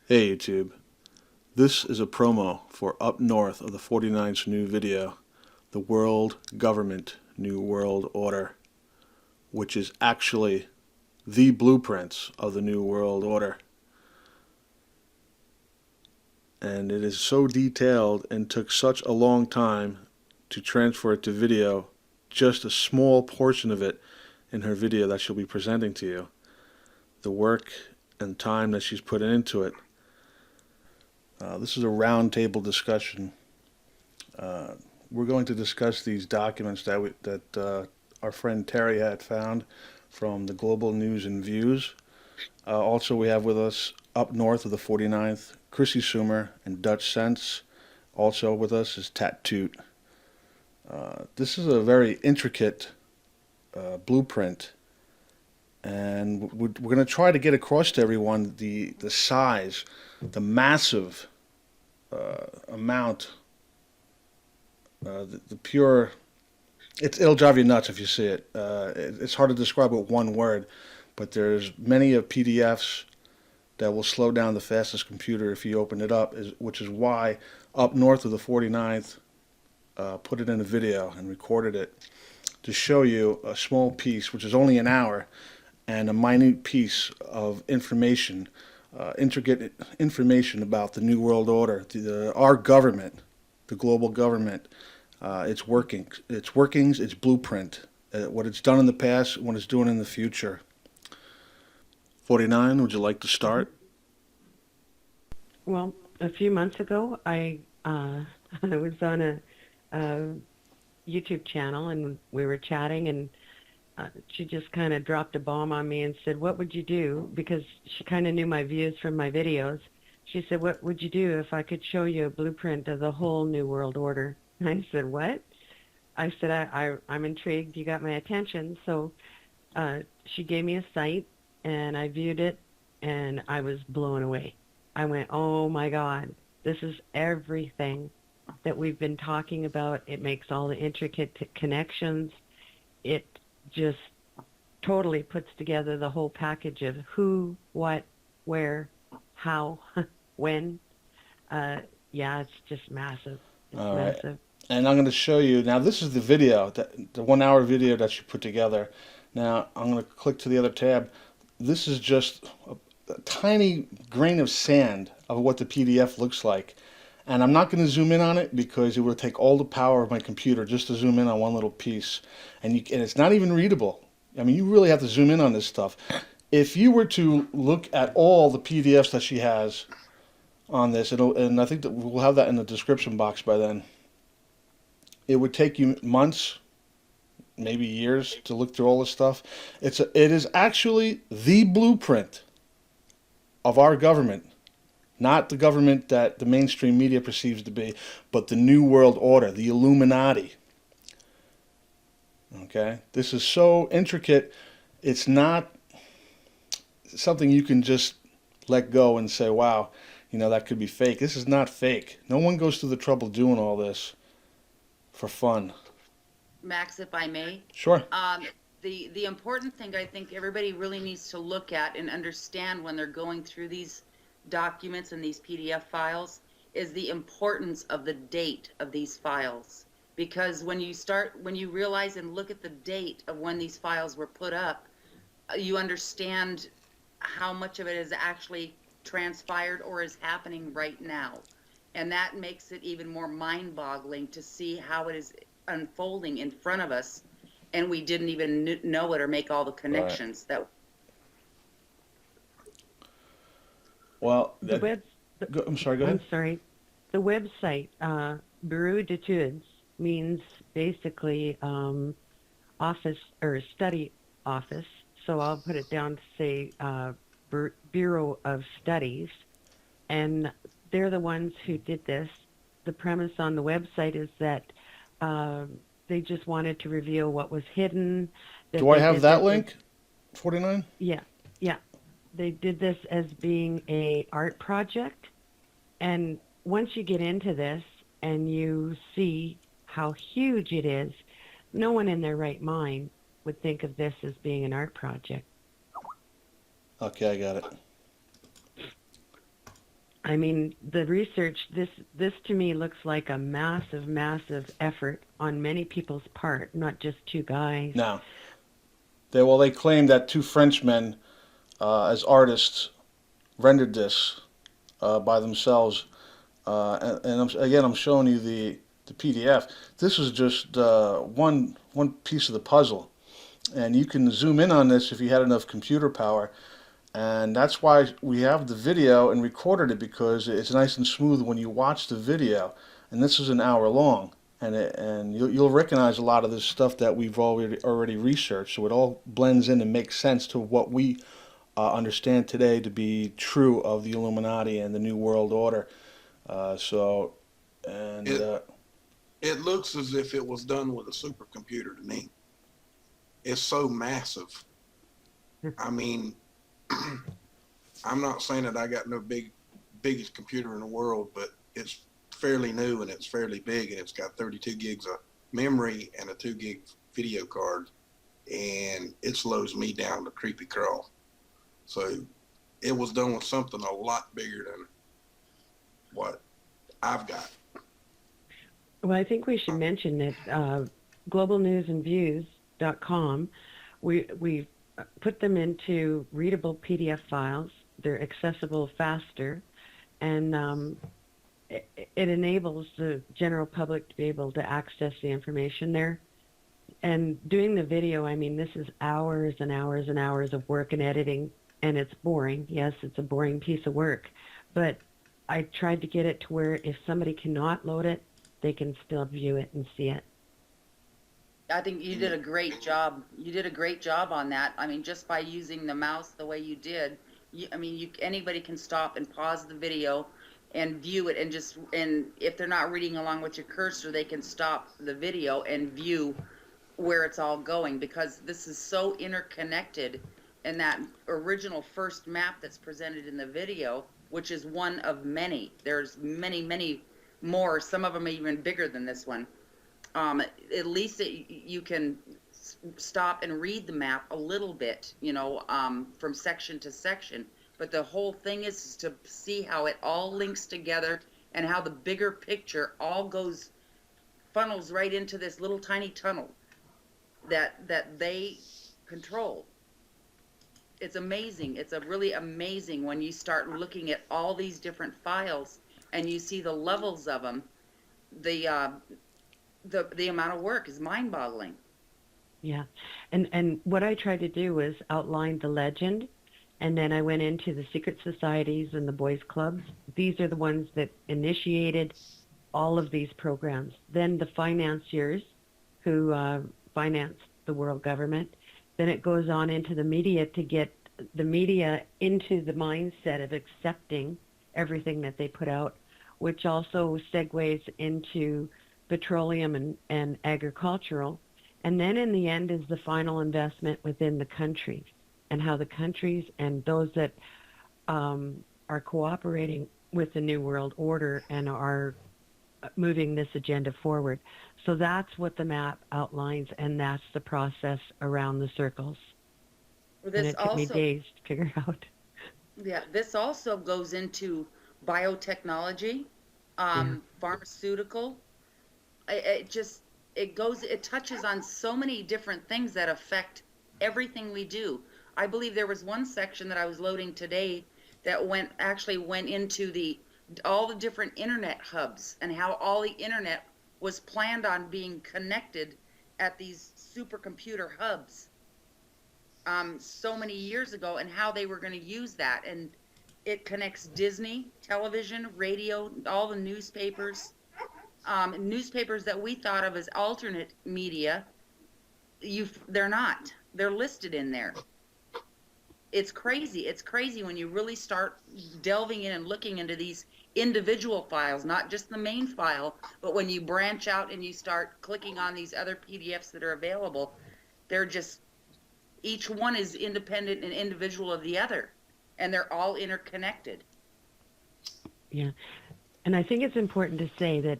Hey YouTube, this is a promo for Up North of the 49th's new video, The World Government New World Order, which is actually the blueprints of the New World Order. And it is so detailed and took such a long time to transfer it to video, just a small portion of it in her video that she'll be presenting to you. The work and time that she's put into it. This is a roundtable discussion. We're going to discuss these documents that our friend Terry had found from the Global News and Views. Also, we have with us up north of the 49th, Chrissy and Dutchsinse. Also with us is Tattoo. This is a very intricate blueprint, and we're going to try to get across to everyone the size, the massive amount, the pure. It'll drive you nuts if you see it. It's hard to describe with one word, but there's many of PDFs that will slow down the fastest computer if you open it up, which is why up north of the 49th put it in a video and recorded it to show you a small piece, which is only an hour, and a minute piece of information, intricate information about the New World Order, our government, the global government, its workings, its blueprint, what it's done in the past, what it's doing in the future. 49, would you like to start? Well, a few months ago, I I was on a YouTube channel, and we were chatting, and she just kind of dropped a bomb on me and said, "What would you do?" Because she kind of knew my views from my videos. She said, "What would you do if I could show you a blueprint of the whole New World Order?" And I said, "What?" I said, I'm intrigued. You got my attention." So she gave me a site, and I viewed it, and I was blown away. I went, "Oh my God, this is everything that we've been talking about." It makes all the intricate connections. It just totally puts together the whole package of who, what, where, how, when. Yeah, it's just massive. It's All right. massive. And I'm going to show you. Now, this is the video, the 1 hour video that you put together. Now, I'm going to click to the other tab. This is just a tiny grain of sand of what the PDF looks like. And I'm not going to zoom in on it because it would take all the power of my computer just to zoom in on one little piece. And it's not even readable. I mean, you really have to zoom in on this stuff. If you were to look at all the PDFs that she has on this, and I think that we'll have that in the description box by then, it would take you months, maybe years, to look through all this stuff. It is actually the blueprint of our government. Not the government that the mainstream media perceives to be, but the New World Order, the Illuminati. Okay? This is so intricate, it's not something you can just let go and say, wow, that could be fake. This is not fake. No one goes through the trouble doing all this for fun. Max, if I may. Sure. The important thing I think everybody really needs to look at and understand when they're going through these documents and these PDF files is the importance of the date of these files. Because when you realize and look at the date of when these files were put up, you understand how much of it is actually transpired or is happening right now. And that makes it even more mind-boggling to see how it is unfolding in front of us, and we didn't even know it or make all the connections. Right. That Well, I'm sorry, go ahead. I'm sorry. The website, Bureau d'études, means basically office or study office. So I'll put it down to say Bureau of Studies. And they're the ones who did this. The premise on the website is that they just wanted to reveal what was hidden. Do I have that link? 49? Yeah. They did this as being a art project. And once you get into this and you see how huge it is, no one in their right mind would think of this as being an art project. Okay, I got it. I mean, the research, this to me looks like a massive, massive effort on many people's part, not just two guys. Now, they claim that two Frenchmen, as artists, rendered this by themselves. Again, I'm showing you the PDF. This is just one piece of the puzzle, and you can zoom in on this if you had enough computer power. And that's why we have the video and recorded it, because it's nice and smooth when you watch the video. And this is an hour long, and you'll recognize a lot of this stuff that we've already researched. So it all blends in and makes sense to what we understand today to be true of the Illuminati and the New World Order. So, and It looks as if it was done with a supercomputer to me. It's so massive. I mean, I'm not saying that I got no biggest computer in the world, but it's fairly new and it's fairly big, and it's got 32 gigs of memory and a 2 gig video card, and it slows me down to creepy crawl. So it was done with something a lot bigger than what I've got. Well, I think we should mention that globalnewsandviews.com, we put them into readable PDF files. They're accessible faster, and it enables the general public to be able to access the information there. And doing the video, I mean, this is hours and hours and hours of work and editing, and it's boring. Yes, it's a boring piece of work, but I tried to get it to where if somebody cannot load it, they can still view it and see it. I think you did a great job. You did a great job on that. I mean, just by using the mouse the way you did, anybody can stop and pause the video and view it, and if they're not reading along with your cursor, they can stop the video and view where it's all going, because this is so interconnected. And that original first map that's presented in the video, which is one of many. There's many, many more. Some of them are even bigger than this one. At least you can stop and read the map a little bit, from section to section. But the whole thing is to see how it all links together and how the bigger picture all funnels right into this little tiny tunnel that they control. It's amazing. It's really amazing when you start looking at all these different files and you see the levels of them. The amount of work is mind-boggling. Yeah, and what I tried to do was outline the legend, and then I went into the secret societies and the boys' clubs. These are the ones that initiated all of these programs. Then the financiers who finance the world government. Then it goes on into the media to get the media into the mindset of accepting everything that they put out, which also segues into petroleum and agricultural. And then in the end is the final investment within the country, and how the countries and those that are cooperating with the New World Order and are moving this agenda forward. So that's what the map outlines, and that's the process around the circles. And it took me days to figure out. Yeah, this also goes into biotechnology, pharmaceutical. It touches on so many different things that affect everything we do. I believe there was one section that I was loading today that went into all the different internet hubs, and how all the internet was planned on being connected at these supercomputer hubs so many years ago, and how they were going to use that. And it connects Disney, television, radio, all the newspapers. Newspapers that we thought of as alternate media, they're not. They're listed in there. It's crazy. It's crazy when you really start delving in and looking into these individual files, not just the main file, but when you branch out and you start clicking on these other PDFs that are available, each one is independent and individual of the other, and they're all interconnected. Yeah. And I think it's important to say that,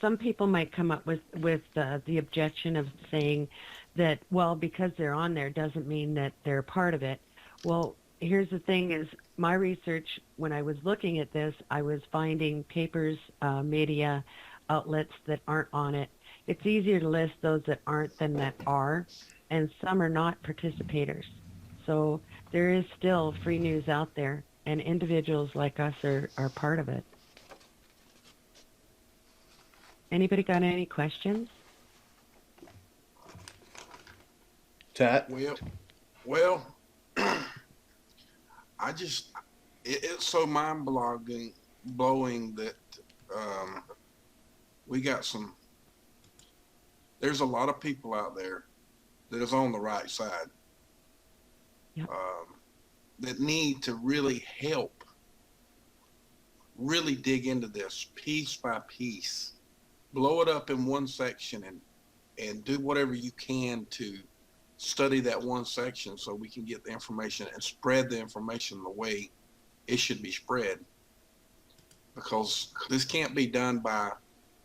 some people might come up with the objection of saying that, well, because they're on there doesn't mean that they're part of it. Well, here's the thing is my research, when I was looking at this, I was finding papers, media outlets that aren't on it. It's easier to list those that aren't than that are, and some are not participators. So there is still free news out there, and individuals like us are part of it. Anybody got any questions? Tat? Well, I just, it's so blowing that we got there's a lot of people out there that is on the right side. Yep. That need to really help, really dig into this piece by piece, blow it up in one section and do whatever you can to study that one section so we can get the information and spread the information the way it should be spread. Because this can't be done by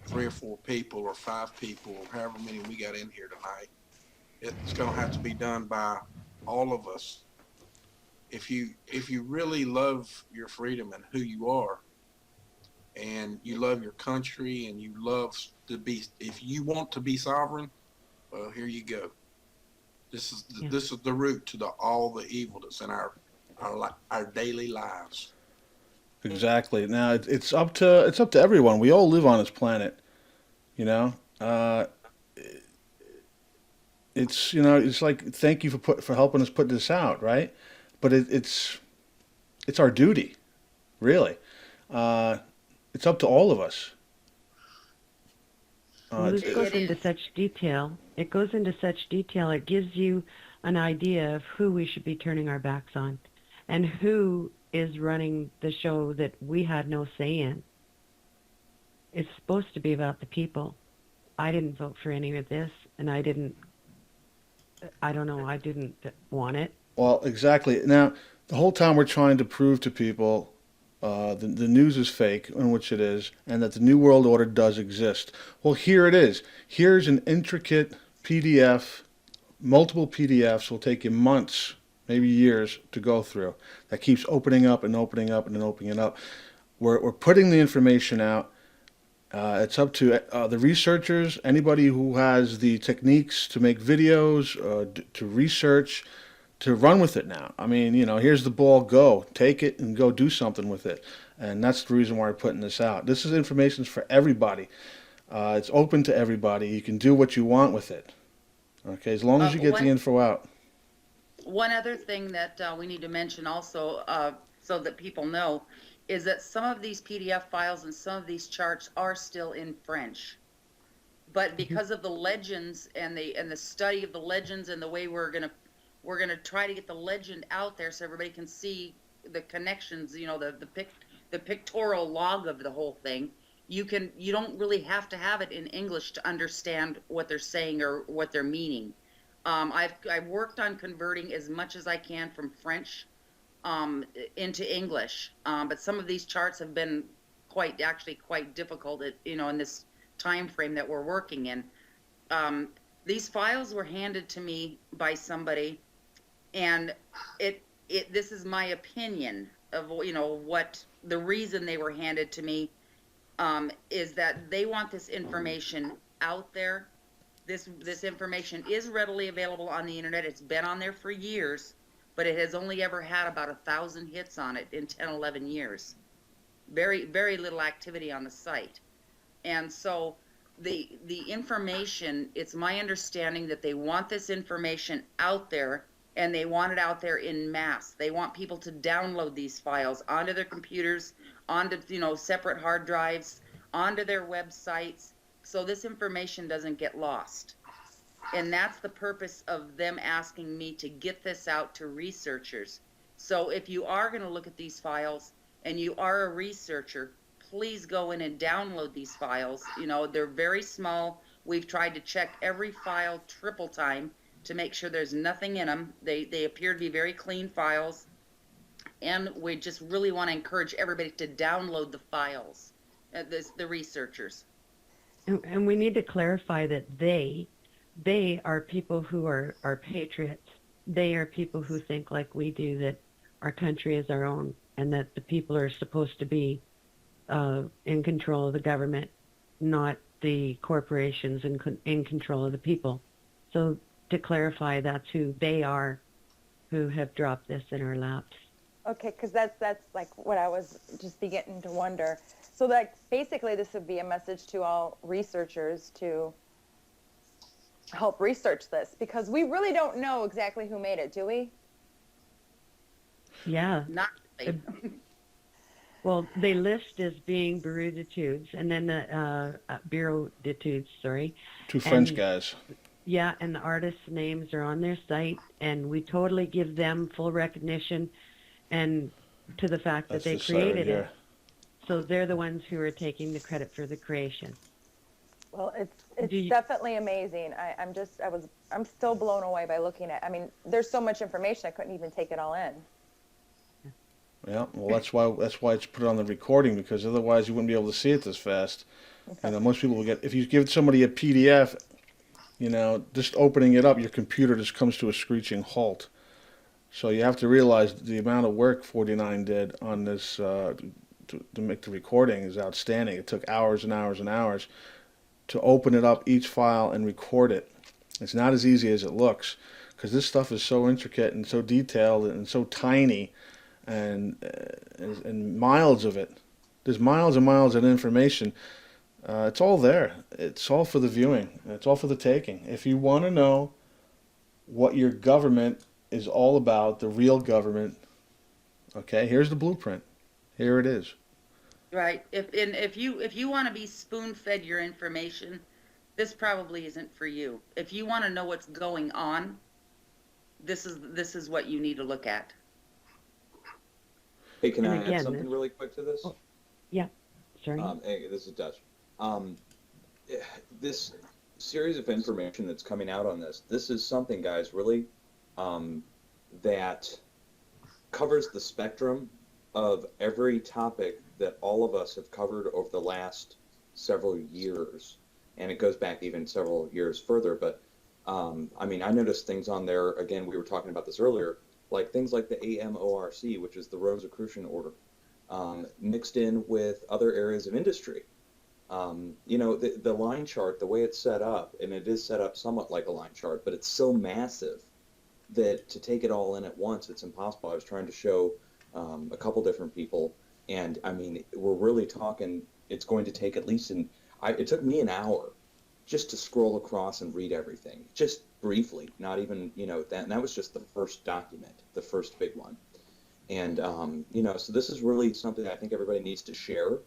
3 or 4 people or 5 people or however many we got in here tonight. It's going to have to be done by all of us. If you really love your freedom and who you are, and you love your country, and you love to be, if you want to be sovereign, well, here you go. This is the root to all the evil that's in our daily lives. Exactly. Now it's up to everyone. We all live on this planet, you know. It's like thank you for helping us put this out, right? But it's our duty, really. It's up to all of us. Well, this goes It into is. such detail. It goes into such detail. It gives you an idea of who we should be turning our backs on and who is running the show that we had no say in. It's supposed to be about the people. I didn't vote for any of this, and I didn't want it. Well, exactly. Now, the whole time we're trying to prove to people the news is fake, in which it is, and that the New World Order does exist. Well, here it is. Here's an intricate PDF, multiple PDFs will take you months, maybe years to go through. That keeps opening up and opening up and then opening it up. We're putting the information out. It's up to the researchers, anybody who has the techniques to make videos, to research, to run with it now. I mean, here's the ball, go. Take it and go do something with it. And that's the reason why we're putting this out. This is information for everybody. It's open to everybody. You can do what you want with it. Okay, as long as you get the info out. One other thing that we need to mention also, so that people know, is that some of these PDF files and some of these charts are still in French. But because of the legends and the study of the legends and the way we're gonna try to get the legend out there so everybody can see the connections, the pictorial log of the whole thing. You don't really have to have it in English to understand what they're saying or what they're meaning. I've worked on converting as much as I can from French into English, but some of these charts have been quite difficult in this time frame that we're working in. These files were handed to me by somebody, and this is my opinion of what the reason they were handed to me, is that they want this information out there. This information is readily available on the internet. It's been on there for years, but it has only ever had about 1,000 hits on it in 10, 11 years. Very, very little activity on the site. And so the information, it's my understanding that they want this information out there, and they want it out there in mass. They want people to download these files onto their computers, onto separate hard drives, onto their websites, so this information doesn't get lost. And that's the purpose of them asking me to get this out to researchers. So if you are going to look at these files and you are a researcher, please go in and download these files. They're very small. We've tried to check every file triple time to make sure there's nothing in them. They appear to be very clean files. And we just really want to encourage everybody to download the files, the researchers. And we need to clarify that they are people who are patriots. They are people who think like we do, that our country as our own, and that the people are supposed to be in control of the government, not the corporations in control of the people. So to clarify, that's who they are who have dropped this in our laps. Okay, because that's like what I was just beginning to wonder. So like basically this would be a message to all researchers to help research this, because we really don't know exactly who made it, do we? Yeah. Not really. Well, they list as being bureau d'études, and then the bureau d'études, sorry. Two French And- guys. Yeah, and the artists' names are on their site, and we totally give them full recognition, and to the fact That's that they the site right created it. here. So they're the ones who are taking the credit for the creation. Well, it's Do you- definitely amazing. I'm still blown away by looking at. I mean, there's so much information I couldn't even take it all in. Yeah, well, that's why it's put on the recording, because otherwise you wouldn't be able to see it this fast. You know, most people will get, if you give somebody a PDF, you know, just opening it up, your computer just comes to a screeching halt. So you have to realize the amount of work 49 did on this to make the recording is outstanding. It took hours and hours and hours to open it up, each file, and record it. It's not as easy as it looks, because this stuff is so intricate and so detailed and so tiny, and miles of it. There's miles and miles of information. It's all there. It's all for the viewing. It's all for the taking. If you want to know what your government is all about, the real government, okay, here's the blueprint. Here it is. Right. If you want to be spoon-fed your information, this probably isn't for you. If you want to know what's going on, this is what you need to look at. Hey, can And I again, add something this- really quick to this? Oh, yeah, sorry. Hey, this is Dutch. This series of information that's coming out on this is something, guys, really, that covers the spectrum of every topic that all of us have covered over the last several years. And it goes back even several years further. But, I mean, I noticed things on there, again, we were talking about this earlier, like things like the AMORC, which is the Rosicrucian Order, mixed in with other areas of industry. You know, the line chart, the way it's set up, and it is set up somewhat like a line chart, but it's so massive that to take it all in at once, it's impossible. I was trying to show a couple different people, and I mean, we're really talking, it's going to take at least, it took me an hour just to scroll across and read everything, just briefly, not even, you know, and that was just the first document, the first big one. And, you know, so this is really something I think everybody needs to share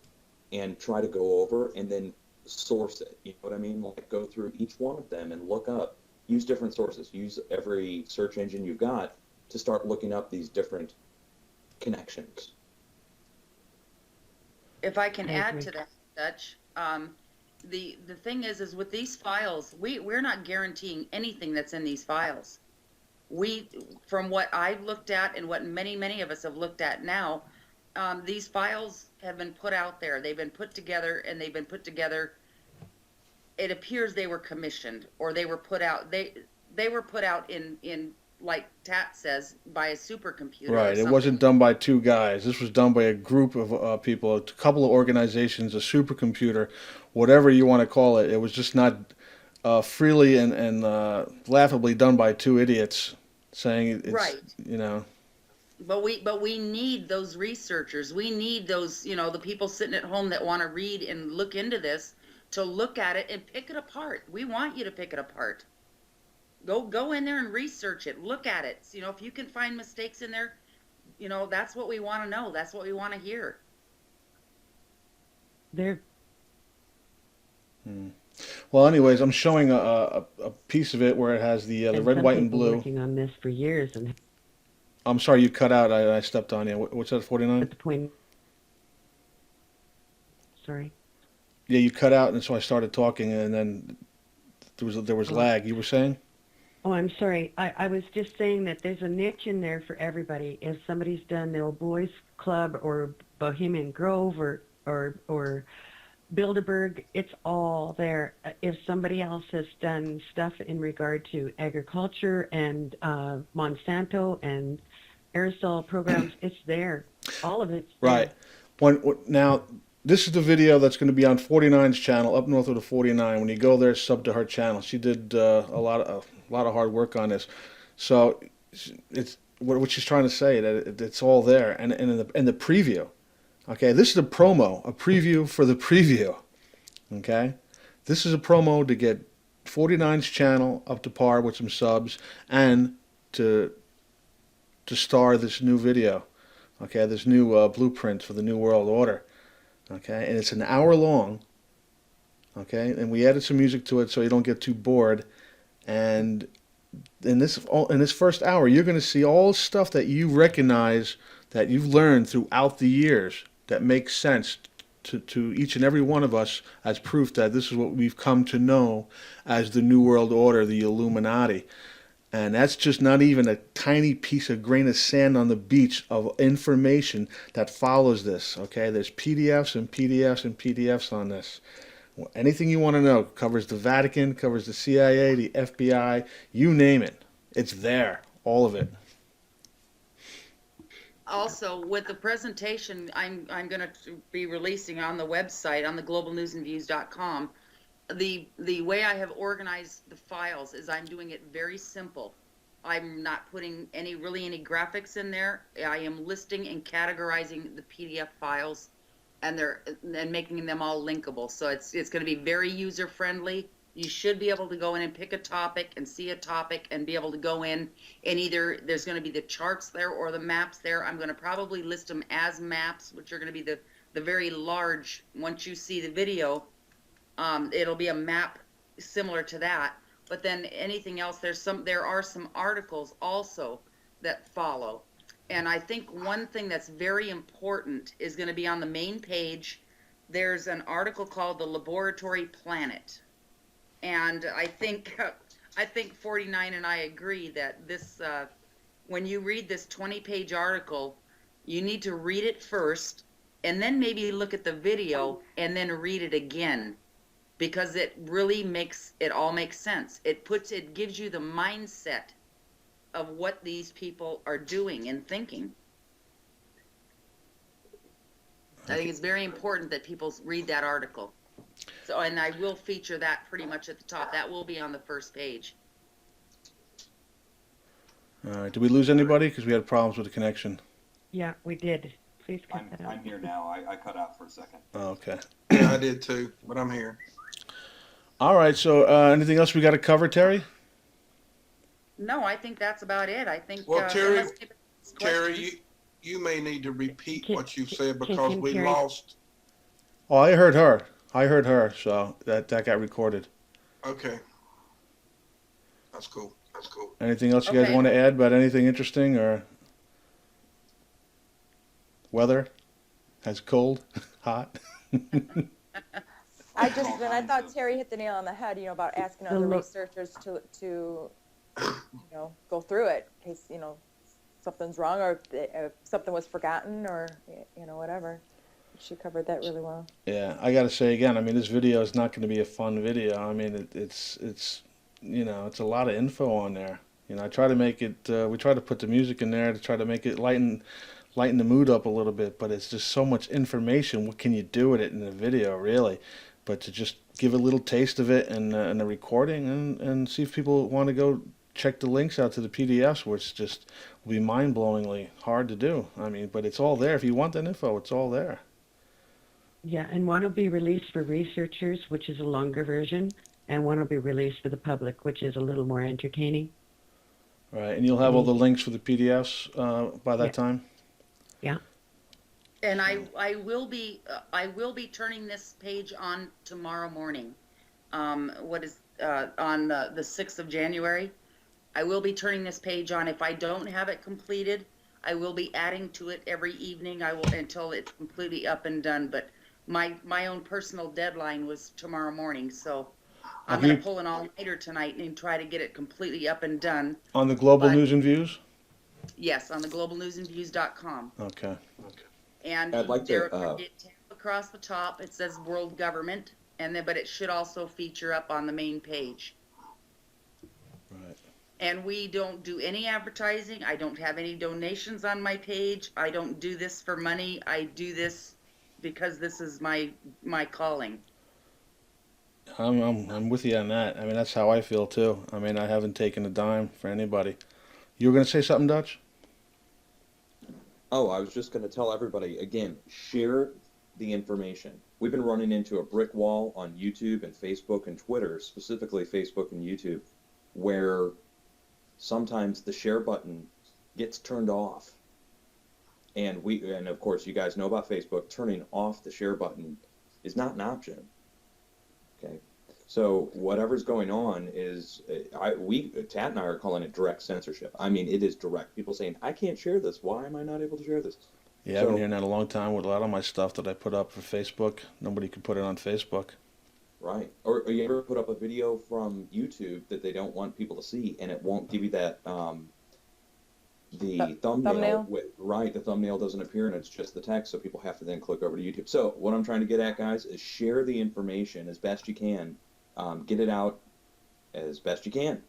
and try to go over and then source it. You know what I mean? Like go through each one of them and look up, use different sources, use every search engine you've got to start looking up these different connections. If I can I add agree. to that, Dutch, the thing is with these files, we're not guaranteeing anything that's in these files. From what I've looked at and what many of us have looked at now, these files have been put out there. They've been put together, and they've been put together. It appears they were commissioned, or they were put out. They were put out in like Tat says, by a supercomputer. or Right. It something. wasn't done by two guys. This was done by a group of people, a couple of organizations, a supercomputer, whatever you want to call it. It was just not freely and laughably done by two idiots saying it's, Right. you know. But we need those researchers. We need those, you know, the people sitting at home that want to read and look into this, to look at it and pick it apart. We want you to pick it apart. Go in there and research it. Look at it. You know, if you can find mistakes in there, you know, that's what we want to know. That's what we want to hear. They're Well, anyways, I'm showing a piece of it where it has the red, some white, and people blue. working on this for years, and I'm sorry, you cut out. I stepped on you. What's that, 49? at the point. Sorry. Yeah, you cut out, and so I started talking, and then there was Oh. lag. You were saying? Oh, I'm sorry. I was just saying that there's a niche in there for everybody. If somebody's done the Old Boys Club or Bohemian Grove or Bilderberg, it's all there. If somebody else has done stuff in regard to agriculture and Monsanto and aerosol programs, it's there. All of it's Right. there. Now, this is the video that's going to be on 49's channel up north of the 49. When you go there, sub to her channel. She did a lot of hard work on this. So it's what she's trying to say, that it's all there, and in the preview. Okay, this is a promo, a preview for the preview. Okay, this is a promo to get 49's channel up to par with some subs, and to star this new video. Okay, this new blueprint for the New World Order. Okay, and it's an hour long. Okay, and we added some music to it so you don't get too bored. And in this first hour, you're going to see all stuff that you recognize, that you've learned throughout the years, that makes sense to each and every one of us as proof that this is what we've come to know as the New World Order, the Illuminati. And that's just not even a tiny piece of grain of sand on the beach of information that follows this. Okay, there's PDFs and PDFs and PDFs on this. Anything you want to know, covers the Vatican, covers the CIA, the FBI, you name it. It's there, all of it. Also, with the presentation, I'm going to be releasing on the website, on the globalnewsandviews.com. The way I have organized the files is I'm doing it very simple. I'm not putting any graphics in there. I am listing and categorizing the PDF files, and making them all linkable. So it's going to be very user friendly. You should be able to go in and pick a topic and see a topic and be able to go in, and either there's going to be the charts there or the maps there. I'm going to probably list them as maps, which are going to be the very large. Once you see the video, it'll be a map similar to that. But then anything else, there are some articles also that follow. And I think one thing that's very important is going to be on the main page. There's an article called The Laboratory Planet. And I think 49 and I agree that this, when you read this 20-page article, you need to read it first and then maybe look at the video and then read it again, because it really all makes sense. It gives you the mindset of what these people are doing and thinking. I think it's very important that people read that article. So, and I will feature that pretty much at the top. That will be on the first page. All right, did we lose anybody? Because we had problems with the connection. Yeah, we did. Please cut that out. I'm here now. I cut out for a second. Oh, okay. Yeah, I did too, but I'm here. All right, so anything else we got to cover, Terry? No, I think that's about it. I think. Well, Terry, unless anybody has Terry, questions. you may need to repeat Can- what you said can- because can we Terry- lost. Oh, I heard her, so that got recorded. Okay. That's cool. That's cool. Anything else you guys Okay. want to add about anything interesting, or weather? Has cold? Hot? I thought Terry hit the nail on the head, about asking The other lo- researchers to go through it in case, something's wrong, or if something was forgotten, or, whatever. She covered that really well. Yeah, I got to say again, I mean, this video is not going to be a fun video. I mean, it's it's a lot of info on there. I try to make it, we try to put the music in there to try to make it lighten the mood up a little bit, but it's just so much information. What can you do with it in a video, really? But to just give a little taste of it in a recording, and see if people want to go check the links out to the PDFs, which just will be mind-blowingly hard to do. I mean, but it's all there. If you want that info, it's all there. Yeah, and one will be released for researchers, which is a longer version, and one will be released for the public, which is a little more entertaining. Right, and you'll have all the links for the PDFs by that Yeah. time? Yeah. And I will be turning this page on tomorrow morning. On the 6th of January. I will be turning this page on. If I don't have it completed, I will be adding to it every evening. I will, until it's completely up and done. But my own personal deadline was tomorrow morning, so I'm Okay. going to pull an all-nighter tonight and try to get it completely up and done. On the Global But- News and Views? Yes, on the globalnewsandviews.com. Okay. And I'd like to, there, across the top, it says World Government, but it should also feature up on the main page. Right. And we don't do any advertising. I don't have any donations on my page. I don't do this for money. I do this because this is my calling. I'm with you on that. I mean, that's how I feel too. I mean, I haven't taken a dime for anybody. You were going to say something, Dutch? Oh, I was just going to tell everybody again, share the information. We've been running into a brick wall on YouTube and Facebook and Twitter, specifically Facebook and YouTube, where sometimes the share button gets turned off. And of course, you guys know about Facebook, turning off the share button is not an option. Okay. So whatever's going on is, Tat and I are calling it direct censorship. I mean, it is direct. People saying, I can't share this. Why am I not able to share this? Yeah, I've been hearing that a long time with a lot of my stuff that I put up for Facebook. Nobody could put it on Facebook. Right. Or you ever put up a video from YouTube that they don't want people to see, and it won't give you that, the thumbnail. Right, the thumbnail doesn't appear, and it's just the text, so people have to then click over to YouTube. So what I'm trying to get at, guys, is share the information as best you can. Get it out as best you can.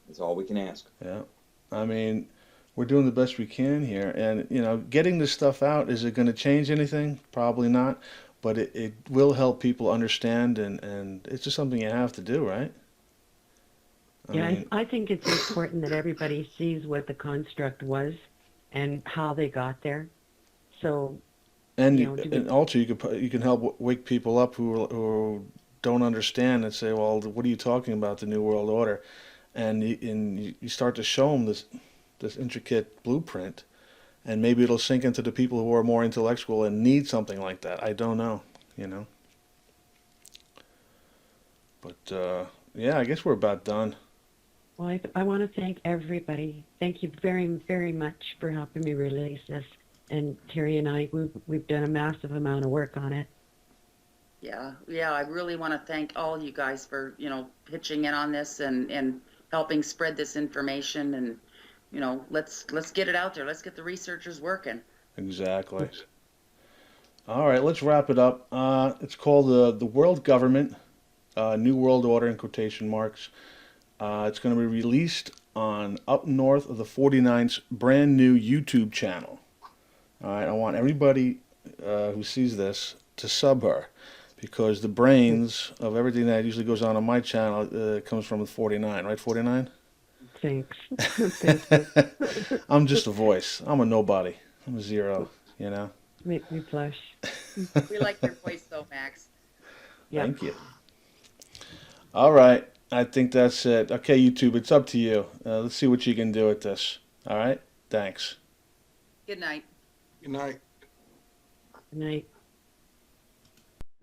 That's all we can ask. Yeah. I mean, we're doing the best we can here. And, you know, getting this stuff out, is it going to change anything? Probably not. But it will help people understand, and it's just something you have to do, right? I think it's important that everybody sees what the construct was and how they got there. So, And, you know, and also you can help wake people up who don't understand and say, well, what are you talking about, the New World Order? And you start to show them this intricate blueprint, and maybe it'll sink into the people who are more intellectual and need something like that. I don't know, you know. But yeah, I guess we're about done. well, I want to thank everybody. Thank you very, very much for helping me release this. And Terry and I, we've done a massive amount of work on it. Yeah, I really want to thank all you guys for, pitching in on this and helping spread this information, and, let's get it out there. Let's get the researchers working. Exactly. All right, let's wrap it up. It's called the World Government, New World Order in quotation marks. It's going to be released on Up North of the 49's brand new YouTube channel. All right, I want everybody who sees this to sub her, because the brains of everything that usually goes on my channel comes from the 49, right, 49? Thanks. Thank you. I'm just a voice. I'm a nobody. I'm a zero, you know? Make me blush. We like your voice though, Max. Yeah. Thank you. All right, I think that's it. Okay, YouTube, it's up to you. Let's see what you can do with this. All right, thanks. Good night. Good night. Good night.